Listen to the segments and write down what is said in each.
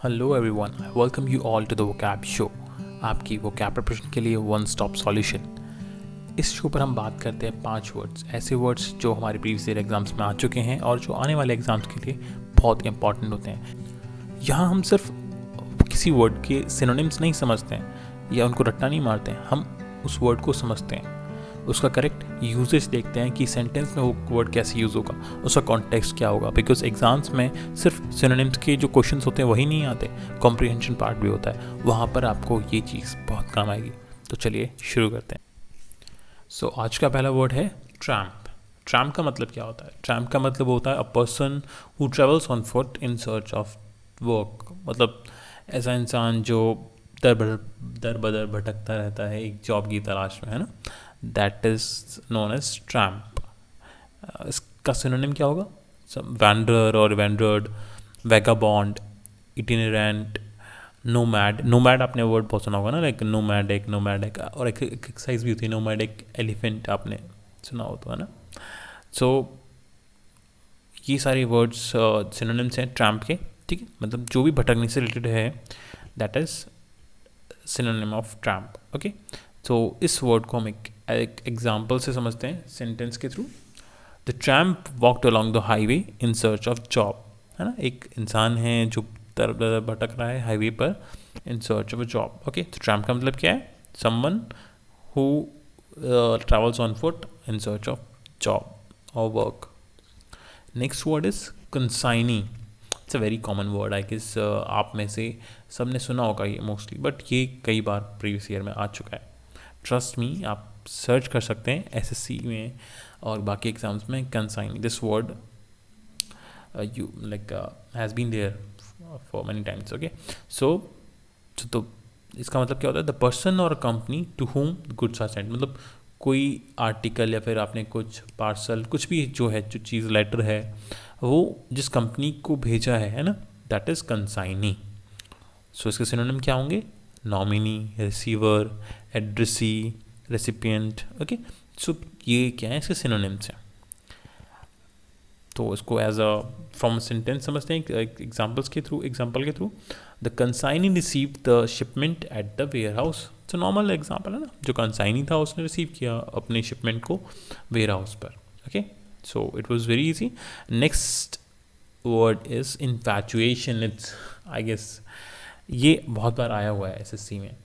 Hello everyone, welcome you all to the vocab show, आपकी vocab preparation के लिए one stop solution. इस show पर हम बात करते हैं 5 वर्ड्स, ऐसे वर्ड्स जो हमारे प्रीवियस ईयर एग्जाम्स में आ चुके हैं और जो आने वाले एग्जाम्स के लिए बहुत इंपॉर्टेंट होते हैं। यहाँ हम सिर्फ किसी वर्ड के सिनोनिम्स नहीं समझते हैं या उनको रट्टा नहीं मारते हैं, हम उस वर्ड को समझते हैं, उसका करेक्ट यूजेज देखते हैं कि सेंटेंस में वो वर्ड कैसे यूज़ होगा, उसका कॉन्टेक्स्ट क्या होगा। बिकॉज एग्जाम्स में सिर्फ सिनोनिम्स के जो क्वेश्चंस होते हैं वही नहीं आते, कॉम्प्रिहेंशन पार्ट भी होता है, वहाँ पर आपको ये चीज़ बहुत काम आएगी। तो चलिए शुरू करते हैं। सो आज का पहला वर्ड है ट्रैम्प। ट्रैम्प का मतलब क्या होता है? ट्रैम्प का मतलब होता है a person who travels on foot in search of work. मतलब ऐसा इंसान जो दर बदर भटकता रहता है एक जॉब की तलाश में, है ना। That is known as tramp. इसका सिनोनिम क्या होगा? वैंडरर और wandered, vagabond, itinerant, nomad. Nomad आपने वर्ड बहुत सुना होगा ना, लाइक नोमैडिक और एक एक्सरसाइज भी होती है नोमैडिक एलिफेंट, आपने सुना हो तो, है ना। सो ये सारे वर्ड्स सिनोनिम्स हैं ट्रैम्प के, ठीक है। मतलब जो भी भटकने से रिलेटेड है, that is synonym of tramp. Okay, तो इस वर्ड को हम एक एग्जाम्पल से समझते हैं, सेंटेंस के through. The tramp walked along the highway in search of job, है ना। एक इंसान है जो भटक रहा है हाईवे पर in search of a job. Okay, तो ट्रैम्प का मतलब क्या है? Someone who travels on foot in search of job और work. Next word is consignee. It's a very common word, I guess आप में से सब ने सुना होगा ये मोस्टली, बट ये कई बार प्रीवियस ईयर में आ चुका है। ट्रस्ट मी, आप सर्च कर सकते हैं एसएससी में और बाकी एग्जाम्स में। Consignee, this word you like has been there for many times. Okay, so तो इसका मतलब क्या होता है? The person or company to whom goods are sent. मतलब कोई आर्टिकल या फिर आपने कुछ पार्सल, कुछ भी जो है, जो चीज़ लेटर है, वो जिस कंपनी को भेजा है ना, दैट इज़ कंसाइनी। सो इसके सिनोनिम क्या होंगे? Nominee, receiver, addressee, recipient. Okay, so ये क्या है? इसके सिनोनिम्स हैं। तो इसको एज अ फ्रॉम सेंटेंस समझते हैं एग्जाम्पल के through. The consignee receive the shipment at the warehouse. तो नॉर्मल एग्जाम्पल है ना, जो कंसाइनी था उसने रिसीव किया अपने शिपमेंट को वेयर हाउस पर। Okay, so it was very easy. Next word is infatuation. It's I guess ये बहुत बार आया हुआ है एसएससी में,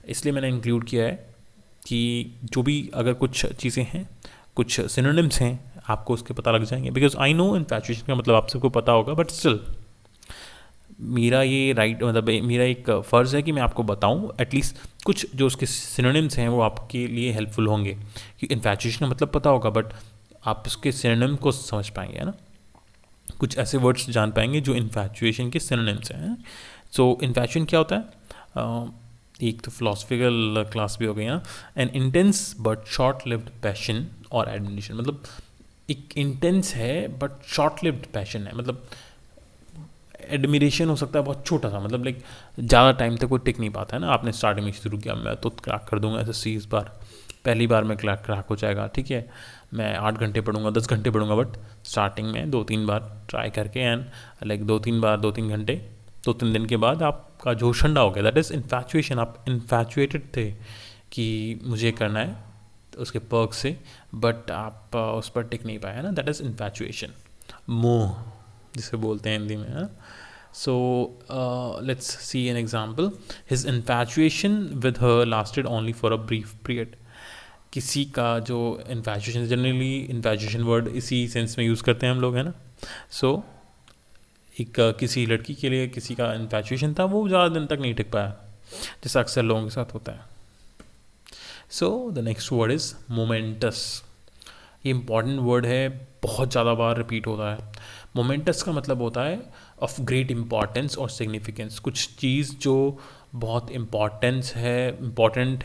इसलिए मैंने इंक्लूड किया है कि जो भी अगर कुछ चीज़ें हैं, कुछ सिनोनिम्स हैं, आपको उसके पता लग जाएंगे। बिकॉज आई नो इन्फैचुएशन का मतलब आप सबको पता होगा, बट स्टिल मेरा ये मतलब मेरा एक फ़र्ज़ है कि मैं आपको बताऊं एटलीस्ट कुछ जो उसके सिनोनिम्स हैं वो आपके लिए हेल्पफुल होंगे। कि इन्फैचुएशन का मतलब पता होगा, बट आप उसके सिनोनिम को समझ पाएंगे, है ना। कुछ ऐसे वर्ड्स जान पाएंगे जो इन्फैचुएशन के सिनोनिम्स हैं। सो इन्फैचुएशन क्या होता है? एक तो फिलोसफिकल क्लास भी हो गई ना। N intense but short lived passion और एडमिनिशन। मतलब एक इंटेंस है बट शॉर्ट लिव्ड पैशन है। मतलब एडमिरेशन हो सकता है बहुत छोटा सा, मतलब लाइक ज़्यादा टाइम तक वो टिक नहीं पाता है ना। आपने स्टार्टिंग में शुरू किया, मैं तो क्रैक कर दूंगा एसएससी इस बार, पहली बार में क्रैक हो जाएगा, ठीक है। मैं 8 घंटे पढ़ूंगा, 10 घंटे पढ़ूंगा, बट स्टार्टिंग में 2-3 बार ट्राई करके एंड लाइक 2-3 घंटे, 2-3 दिन के बाद आपका जोश ठंडा हो गया। That is infatuation. आप इन्फैचुएटेड थे कि मुझे करना है उसके पर्क से, बट आप उस पर टिक नहीं पाए, है ना। दैट इज़ इन्फैचुएशन, मोह जिसे बोलते हैं हिंदी में, है। So let's see an example. His infatuation with her lasted only for a brief period. किसी का जो इन्फैचुएशन, जनरली इन्फैचुएशन वर्ड इसी सेंस में यूज़ करते हैं हम लोग, है ना। सो एक किसी लड़की के लिए किसी का इन्फैचुएशन था, वो ज़्यादा दिन तक नहीं टिक पाया, जैसा अक्सर लोगों के साथ होता है। So the next word is moments. ये इंपॉर्टेंट वर्ड है, बहुत ज़्यादा बार रिपीट होता है। मोमेंटस का मतलब होता है ऑफ ग्रेट इंपॉर्टेंस और सिग्निफिकेंस। कुछ चीज़ जो बहुत इम्पॉर्टेंट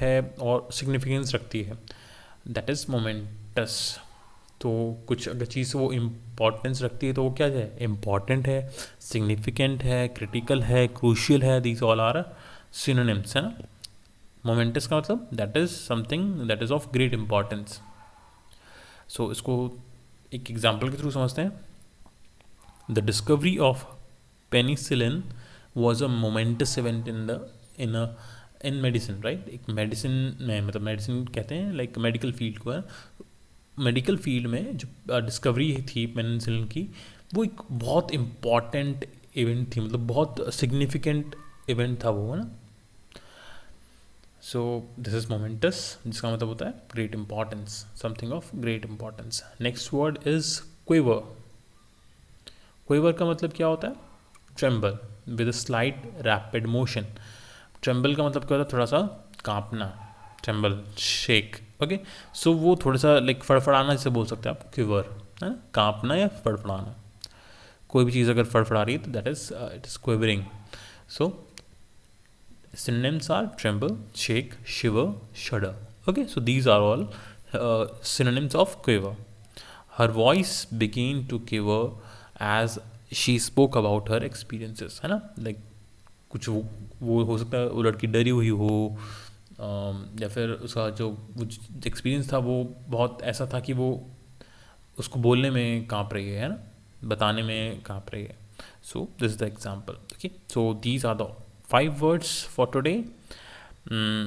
है और सिग्निफिकेंस रखती है, दैट इज़ मोमेंटस। तो कुछ अगर चीज़ वो इम्पॉर्टेंस रखती है तो वो क्या है? इम्पॉर्टेंट है, सिग्निफिकेंट है, क्रिटिकल है, क्रूशियल है। दीज ऑल आर सिनोनिम्स, है ना। मोमेंटस का मतलब that is something that is of great importance. So इसको एक एग्जाम्पल के थ्रू समझते हैं। The discovery of penicillin was a momentous event in medicine, right? एक मेडिसिन में, मतलब मेडिसिन कहते हैं लाइक मेडिकल फील्ड को, मेडिकल फील्ड में जो डिस्कवरी थी पेनिसिलिन की, वो एक बहुत इम्पॉर्टेंट इवेंट थी, मतलब बहुत सिग्निफिकेंट इवेंट था वो, है ना. सो दिस इज मोमेंटस, जिसका मतलब होता है great importance, something of great importance. Next word is quaver. Quaver का मतलब क्या होता है? Tremble with a slight rapid motion. Tremble का मतलब क्या होता है? थोड़ा सा कांपना, ट्रेम्बल, शेक. ओके, सो वो थोड़ा सा लाइक फड़फड़ाना जिसे बोल सकते हैं आप, क्विवर, है ना, कांपना या फड़फड़ाना. कोई भी चीज़ अगर फड़फड़ा रही है तो that is it is quivering. So synonyms are tremble, shake, shiver, shudder. Okay, so these are all synonyms of quiver. Her voice began to quiver as she spoke about her experiences, है ना, like कुछ वो हो सकता है वो लड़की डरी हुई हो, या फिर उसका जो एक्सपीरियंस था वो बहुत ऐसा था कि वो उसको बोलने में काँप रही है ना, बताने में काँप रही है. So this is the example. Okay, so these are the 5 words for today.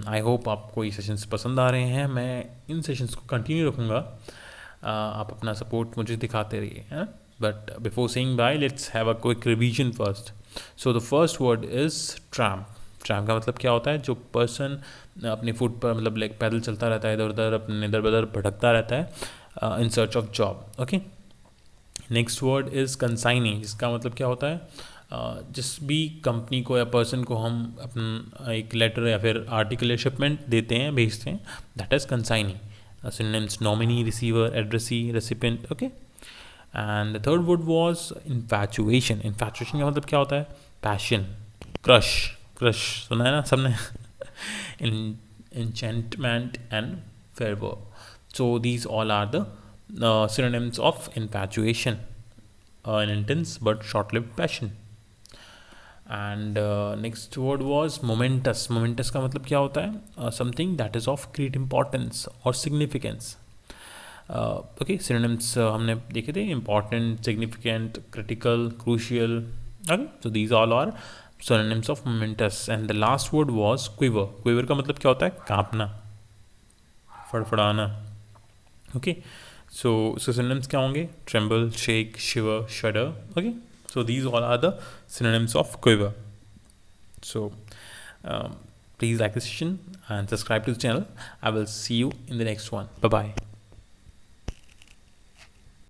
I hope आपको ये सेशंस पसंद आ रहे हैं. मैं इन सेशंस को कंटिन्यू रखूँगा. आप अपना सपोर्ट मुझे दिखाते रहिए, है. But before saying bye, let's have a quick revision first. So the first word is tramp. Tramp का मतलब क्या होता है? जो पर्सन अपने फुट पर, मतलब लाइक पैदल चलता रहता है, इधर उधर अपने इधर उधर भटकता रहता है इन search of job. Okay, next word is consignee, जिसका मतलब क्या होता है? जिस भी कंपनी को या पर्सन को हम अपना एक लेटर या फिर आर्टिकल या शिपमेंट देते हैं, भेजते हैं, that is consignee. Synonyms nominee, receiver, addressee, recipient. Okay, and the third word was infatuation. Infatuation का मतलब क्या होता है? Passion, crush. क्रश सुना है ना सबने. enchantment and fervor. So these all are the synonyms of infatuation, an intense but short-lived passion. And next word was momentous. Momentous का मतलब क्या होता है? Something that is of great importance or significance. Okay, synonyms हमने देखे थे, important, significant, critical, crucial. Okay, so these all are synonyms of momentous. And the last word was quiver. Quiver का मतलब क्या होता है? कांपना, फड़फड़ाना. Okay, so synonyms क्या होंगे? Tremble, shake, shiver, shudder. Okay, so these all are the synonyms of quiver. So please like this session and subscribe to the channel. I will see you in the next one. Bye bye.